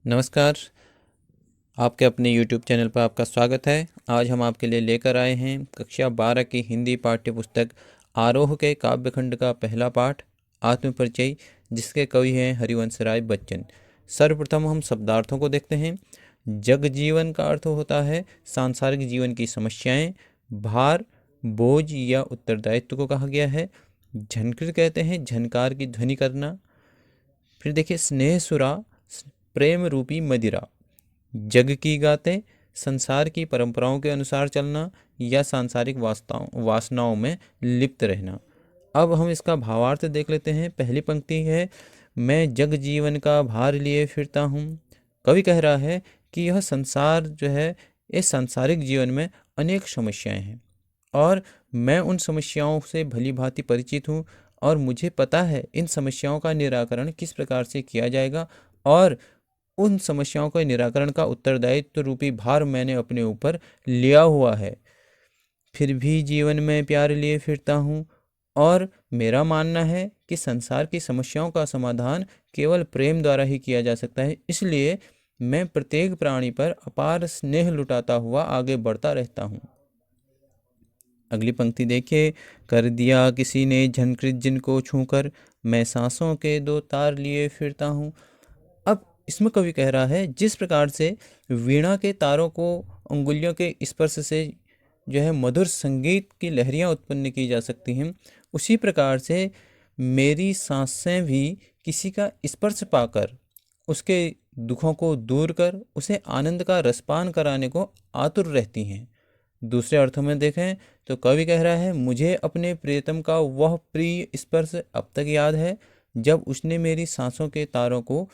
नमस्कार। आपके अपने YouTube चैनल पर आपका स्वागत है। आज हम आपके लिए लेकर आए हैं कक्षा 12 की हिंदी पाठ्य पुस्तक आरोह के काव्यखंड का पहला पाठ आत्मपरिचय, जिसके कवि हैं हरिवंशराय बच्चन। सर्वप्रथम हम शब्दार्थों को देखते हैं। जग जीवन का अर्थ होता है सांसारिक जीवन की समस्याएं, भार, बोझ या उत्तरदायित्व को कहा गया है। झनकृत कहते हैं झनकार की ध्वनि करना। फिर देखिए स्नेह सुरा, प्रेम रूपी मदिरा। जग की गाते, संसार की परंपराओं के अनुसार चलना या सांसारिक वासनाओं में लिप्त रहना। अब हम इसका भावार्थ देख लेते हैं। पहली पंक्ति है, मैं जग जीवन का भार लिए फिरता हूँ। कवि कह रहा है कि यह संसार जो है, इस सांसारिक जीवन में अनेक समस्याएं हैं और मैं उन समस्याओं से भली भांति परिचित हूँ और मुझे पता है इन समस्याओं का निराकरण किस प्रकार से किया जाएगा और उन समस्याओं के निराकरण का उत्तरदायित्व रूपी भार मैंने अपने ऊपर लिया हुआ है। फिर भी जीवन में प्यार लिए फिरता हूँ और मेरा मानना है कि संसार की समस्याओं का समाधान केवल प्रेम द्वारा ही किया जा सकता है। इसलिए मैं प्रत्येक प्राणी पर अपार स्नेह लुटाता हुआ आगे बढ़ता रहता हूँ। अगली पंक्ति देखिए, कर दिया किसी ने झनकृत जिनको छूकर, मैं सांसों के दो तार लिए फिरता हूँ। अब इसमें कवि कह रहा है, जिस प्रकार से वीणा के तारों को अंगुलियों के स्पर्श से जो है मधुर संगीत की लहरियाँ उत्पन्न की जा सकती हैं, उसी प्रकार से मेरी सांसें भी किसी का स्पर्श पाकर उसके दुखों को दूर कर उसे आनंद का रसपान कराने को आतुर रहती हैं। दूसरे अर्थों में देखें तो कवि कह रहा है, मुझे अपने प्रियतम का वह प्रिय स्पर्श अब तक याद है जब उसने मेरी सांसों के तारों को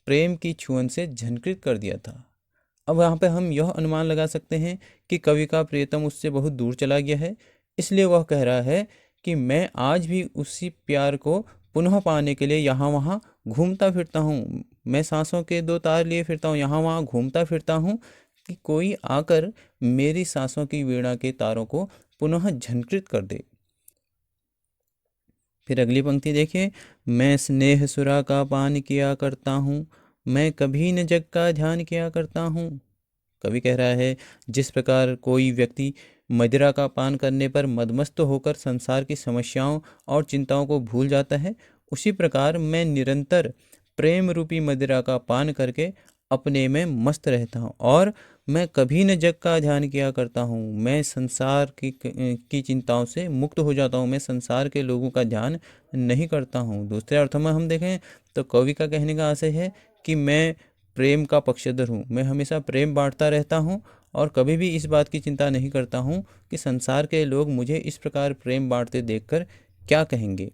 प्रेम की छुअन से झनकृत कर दिया था। अब यहाँ पे हम यह अनुमान लगा सकते हैं कि कवि का प्रियतम उससे बहुत दूर चला गया है, इसलिए वह कह रहा है कि मैं आज भी उसी प्यार को पुनः पाने के लिए यहाँ वहाँ घूमता फिरता हूँ। मैं सांसों के दो तार लिए फिरता हूँ, यहाँ वहाँ घूमता फिरता हूँ कि कोई आकर मेरी सांसों की वीणा के तारों को पुनः झनकृत कर दे। फिर अगली पंक्ति देखिए, मैं स्नेह सुरा का पान किया करता हूँ, मैं कभी न जग का ध्यान किया करता हूँ। कवि कह रहा है, जिस प्रकार कोई व्यक्ति मदिरा का पान करने पर मदमस्त होकर संसार की समस्याओं और चिंताओं को भूल जाता है, उसी प्रकार मैं निरंतर प्रेम रूपी मदिरा का पान करके अपने में मस्त रहता हूँ और मैं कभी न जग का ध्यान किया करता हूँ। मैं संसार की चिंताओं से मुक्त हो जाता हूँ, मैं संसार के लोगों का ध्यान नहीं करता हूँ। दूसरे अर्थों में हम देखें तो कवि का कहने का आशय है कि मैं प्रेम का पक्षधर हूँ, मैं हमेशा प्रेम बांटता रहता हूँ और कभी भी इस बात की चिंता नहीं करता हूँ कि संसार के लोग मुझे इस प्रकार प्रेम बांटते देखकर क्या कहेंगे।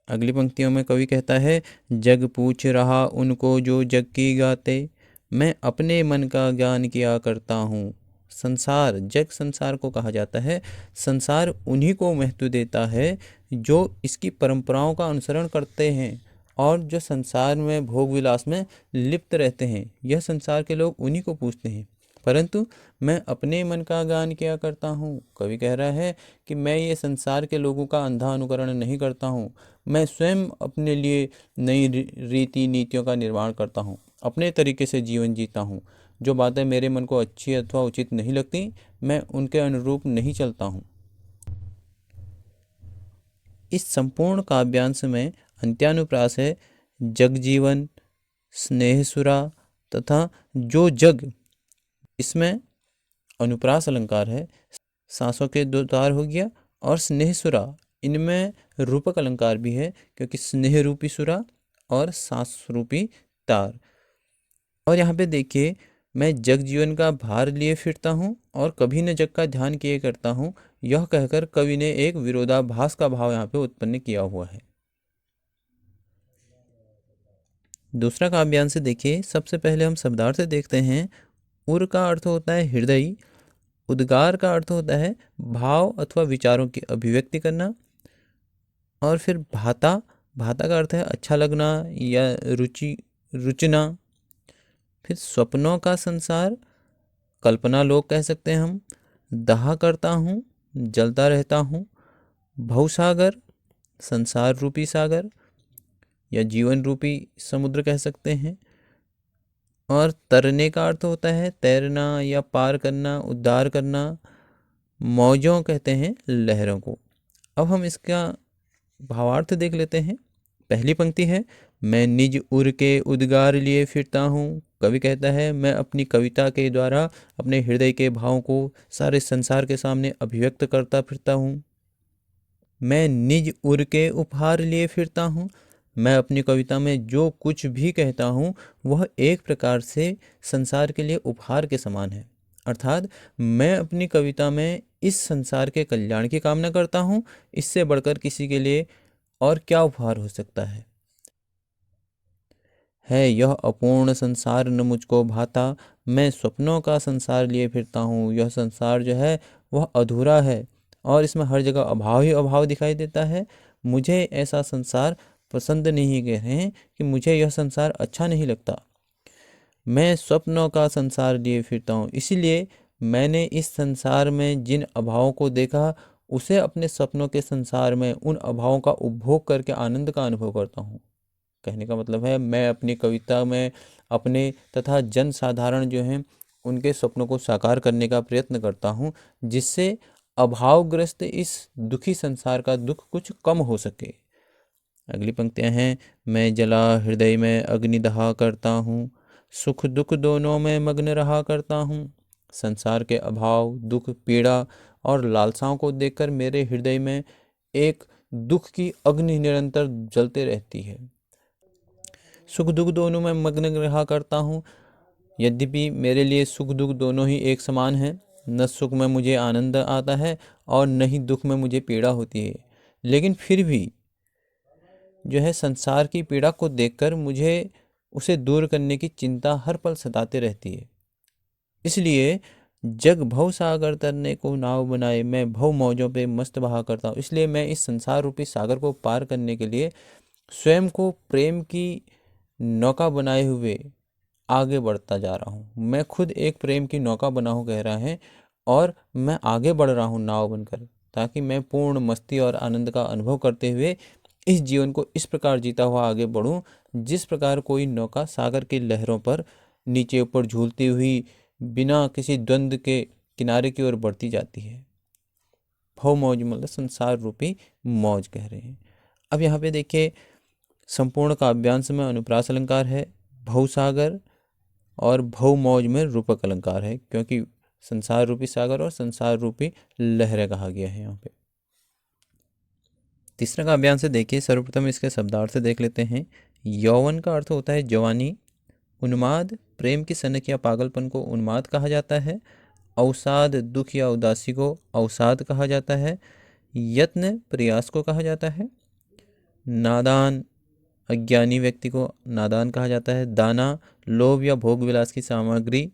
अगली पंक्तियों में कवि कहता है, जग पूछ रहा उनको जो जग की गाते, मैं अपने मन का ज्ञान किया करता हूँ। संसार, जग संसार को कहा जाता है। संसार उन्हीं को महत्व देता है जो इसकी परंपराओं का अनुसरण करते हैं और जो संसार में भोग विलास में लिप्त रहते हैं। यह संसार के लोग उन्हीं को पूछते हैं, परंतु मैं अपने मन का गान किया करता हूँ। कवि कह रहा है कि मैं ये संसार के लोगों का अंधा अनुकरण नहीं करता हूँ, मैं स्वयं अपने लिए नई रीति नीतियों का निर्माण करता हूँ, अपने तरीके से जीवन जीता हूँ। जो बातें मेरे मन को अच्छी अथवा उचित नहीं लगती, मैं उनके अनुरूप नहीं चलता हूँ। इस संपूर्ण काव्यांश में अंत्यानुप्रास है जगजीवन, स्नेहसुरा तथा जो जग। इसमें अनुप्रास अलंकार है, सांसों के दो तार हो गया और स्नेहसुरा, इनमें रूपक अलंकार भी है क्योंकि स्नेह रूपी सुरा और सांस रूपी तार। और यहाँ पे देखिए, मैं जग जीवन का भार लिए फिरता हूँ और कभी न जग का ध्यान किए करता हूँ, यह कहकर कवि ने एक विरोधाभास का भाव यहाँ पे उत्पन्न किया हुआ है। दूसरा काव्यांश देखिए, सबसे पहले हम शब्दार्थ देखते हैं। उर का अर्थ होता है हृदय, उद्गार का अर्थ होता है भाव अथवा विचारों की अभिव्यक्ति करना, और फिर भाता, भाता का अर्थ है अच्छा लगना या रुचि, रुचना। फिर स्वप्नों का संसार, कल्पना लोक कह सकते हैं हम। दाह करता हूँ, जलता रहता हूँ। भवसागर, संसार रूपी सागर या जीवन रूपी समुद्र कह सकते हैं। और तरने का अर्थ होता है तैरना या पार करना, उद्धार करना। मौजों कहते हैं लहरों को। अब हम इसका भावार्थ देख लेते हैं। पहली पंक्ति है, मैं निज उर के उद्गार लिए फिरता हूँ। कवि कहता है मैं अपनी कविता के द्वारा अपने हृदय के भावों को सारे संसार के सामने अभिव्यक्त करता फिरता हूँ। मैं निज उर के उपहार लिए फिरता हूँ। मैं अपनी कविता में जो कुछ भी कहता हूँ वह एक प्रकार से संसार के लिए उपहार के समान है। अर्थात मैं अपनी कविता में इस संसार के कल्याण की कामना करता हूँ। इससे बढ़कर किसी के लिए और क्या उपहार हो सकता है यह अपूर्ण संसार न मुझको भाता। मैं स्वप्नों का संसार लिए फिरता हूँ। यह संसार जो है वह अधूरा है और इसमें हर जगह अभाव ही अभाव दिखाई देता है। मुझे ऐसा संसार पसंद नहीं है कि मुझे यह संसार अच्छा नहीं लगता। मैं स्वप्नों का संसार लिए फिरता हूँ, इसीलिए मैंने इस संसार में जिन अभावों को देखा उसे अपने सपनों के संसार में उन अभावों का उपभोग करके आनंद का अनुभव करता हूँ। कहने का मतलब है मैं अपनी कविता में अपने तथा जन साधारण जो हैं उनके सपनों को साकार करने का प्रयत्न करता हूँ, जिससे अभावग्रस्त इस दुखी संसार का दुख कुछ कम हो सके। अगली पंक्तियां हैं, मैं जला हृदय में अग्नि दहा करता हूँ। सुख दुख दोनों में मग्न रहा करता हूँ। संसार के अभाव, दुख, पीड़ा और लालसाओं को देखकर मेरे हृदय में एक दुख की अग्नि निरंतर जलते रहती है। सुख दुख दोनों में मग्न रहा करता हूँ। यद्यपि मेरे लिए सुख दुख दोनों ही एक समान हैं। न सुख में मुझे आनंद आता है और न ही दुख में मुझे पीड़ा होती है, लेकिन फिर भी जो है संसार की पीड़ा को देखकर मुझे उसे दूर करने की चिंता हर पल सताते रहती है। इसलिए जग भव सागर तरने को नाव बनाए, मैं भव मौजों पे मस्त बहा करता हूँ। इसलिए मैं इस संसार रूपी सागर को पार करने के लिए स्वयं को प्रेम की नौका बनाए हुए आगे बढ़ता जा रहा हूँ। मैं खुद एक प्रेम की नौका बना हूँ कह रहा है, और मैं आगे बढ़ रहा हूँ नाव बनकर, ताकि मैं पूर्ण मस्ती और आनंद का अनुभव करते हुए इस जीवन को इस प्रकार जीता हुआ आगे बढ़ूं जिस प्रकार कोई नौका सागर की लहरों पर नीचे ऊपर झूलती हुई बिना किसी द्वंद्व के किनारे की ओर बढ़ती जाती है। भव मौज मतलब संसार रूपी मौज कह रहे हैं। अब यहाँ पे देखिए संपूर्ण काव्यांश में अनुप्रास अलंकार है, भवसागर और भव मौज में रूपक अलंकार है, क्योंकि संसार रूपी सागर और संसार रूपी लहरें कहा गया है यहाँ पे। तीसरा काव्यांश से देखिए, सर्वप्रथम इसके शब्दार्थ से देख लेते हैं। यौवन का अर्थ होता है जवानी। उन्माद प्रेम की सनक या पागलपन को उन्माद कहा जाता है। अवसाद दुख या उदासी को अवसाद कहा जाता है। यत्न प्रयास को कहा जाता है। नादान अज्ञानी व्यक्ति को नादान कहा जाता है। दाना लोभ या भोग विलास की सामग्री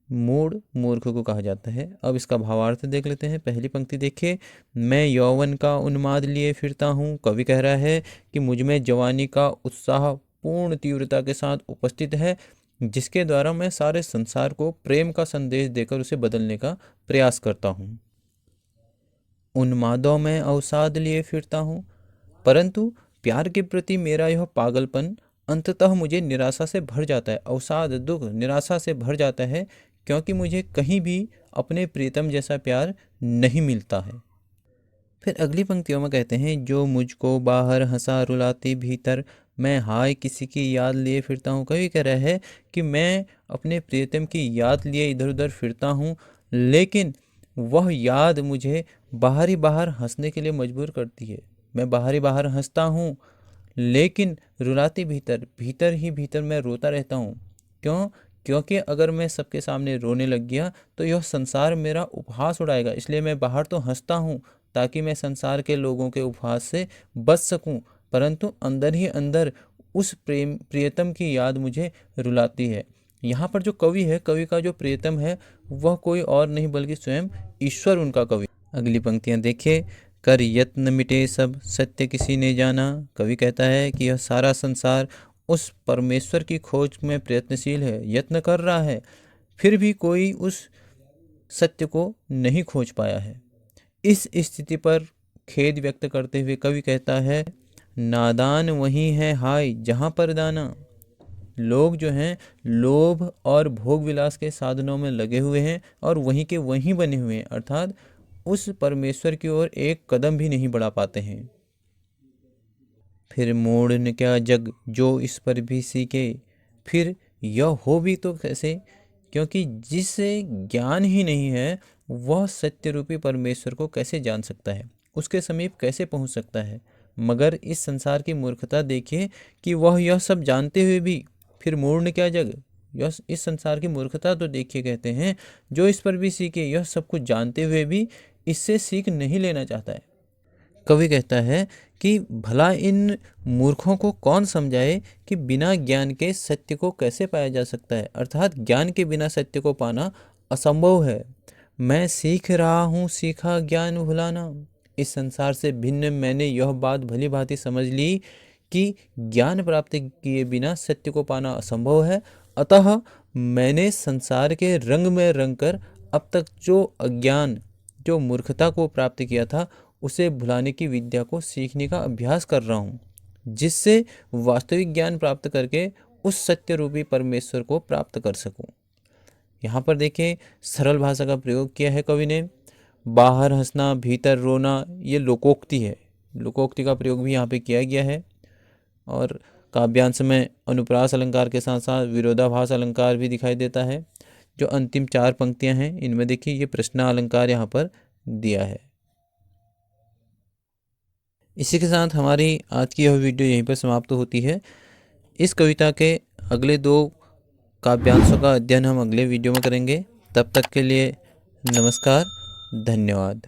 मूढ़ मूर्ख को कहा जाता है। अब इसका भावार्थ देख लेते हैं। पहली पंक्ति देखिए, मैं यौवन का उन्माद लिए फिरता हूँ। कवि कह रहा है कि मुझ में जवानी का उत्साह पूर्ण तीव्रता के साथ उपस्थित है, जिसके द्वारा मैं सारे संसार को प्रेम का संदेश देकर उसे बदलने का प्रयास करता हूँ। उन्मादों में अवसाद लिए फिरता हूँ, परंतु प्यार के प्रति मेरा यह पागलपन अंततः मुझे निराशा से भर जाता है। अवसाद दुख निराशा से भर जाता है, क्योंकि मुझे कहीं भी अपने प्रीतम जैसा प्यार नहीं मिलता है। फिर अगली पंक्तियों में कहते हैं, जो मुझको बाहर हंसा रुलाती भीतर, मैं हाय किसी की याद लिए फिरता हूँ। कवि कह रहा है कि मैं अपने प्रियतम की याद लिए इधर उधर फिरता हूँ, लेकिन वह याद मुझे बाहर ही बाहर हंसने के लिए मजबूर करती है। मैं बाहर ही बाहर हंसता हूँ, लेकिन रुलाती भीतर, भीतर ही भीतर मैं रोता रहता हूँ। क्यों? क्योंकि अगर मैं सबके सामने रोने लग गया तो यह संसार मेरा उपहास उड़ाएगा। इसलिए मैं बाहर तो हंसता हूँ ताकि मैं संसार के लोगों के उपहास से बच सकूं, परंतु अंदर ही अंदर उस प्रियतम की याद मुझे रुलाती है। यहाँ पर जो कवि है, कवि का जो प्रियतम है वह कोई और नहीं बल्कि स्वयं ईश्वर उनका कवि। अगली पंक्तियाँ देखिए, कर यत्न मिटे सब सत्य किसी ने जाना। कवि कहता है कि यह सारा संसार उस परमेश्वर की खोज में प्रयत्नशील है, यत्न कर रहा है, फिर भी कोई उस सत्य को नहीं खोज पाया है। इस स्थिति पर खेद व्यक्त करते हुए कवि कहता है, नादान वही है हाय जहाँ पर दाना। लोग जो हैं लोभ और भोग विलास के साधनों में लगे हुए हैं और वहीं के वहीं बने हुए हैं, अर्थात उस परमेश्वर की ओर एक कदम भी नहीं बढ़ा पाते हैं। फिर मोड़ न क्या जग जो इस पर भी सीखे, फिर यह हो भी तो कैसे, क्योंकि जिसे ज्ञान ही नहीं है वह सत्य रूपी परमेश्वर को कैसे जान सकता है, उसके समीप कैसे पहुंच सकता है। मगर इस संसार की मूर्खता देखिए कि वह यह सब जानते हुए भी, फिर मोड़ न क्या जग, यह इस संसार की मूर्खता तो देखिए, कहते हैं जो इस पर भी सीखे, यह सब कुछ जानते हुए भी इससे सीख नहीं लेना चाहता है। कवि कहता है कि भला इन मूर्खों को कौन समझाए कि बिना ज्ञान के सत्य को कैसे पाया जा सकता है, अर्थात ज्ञान के बिना सत्य को पाना असंभव है। मैं सीख रहा हूँ सीखा ज्ञान भुलाना, इस संसार से भिन्न मैंने यह बात भली भांति समझ ली कि ज्ञान प्राप्त किए बिना सत्य को पाना असंभव है। अतः मैंने संसार के रंग में रंग कर अब तक जो अज्ञान, जो मूर्खता को प्राप्त किया था, उसे भुलाने की विद्या को सीखने का अभ्यास कर रहा हूँ, जिससे वास्तविक ज्ञान प्राप्त करके उस सत्य रूपी परमेश्वर को प्राप्त कर सकूं। यहाँ पर देखिए सरल भाषा का प्रयोग किया है कवि ने। बाहर हंसना भीतर रोना, ये लोकोक्ति है, लोकोक्ति का प्रयोग भी यहाँ पे किया गया है। और काव्यांश में अनुप्रास अलंकार के साथ साथ विरोधाभास अलंकार भी दिखाई देता है। जो अंतिम 4 पंक्तियाँ हैं इनमें देखिए ये प्रश्न अलंकार यहाँ पर दिया है। इसी के साथ हमारी आज की यह वीडियो यहीं पर समाप्त होती है। इस कविता के अगले 2 काव्यांशों का अध्ययन हम अगले वीडियो में करेंगे। तब तक के लिए नमस्कार, धन्यवाद।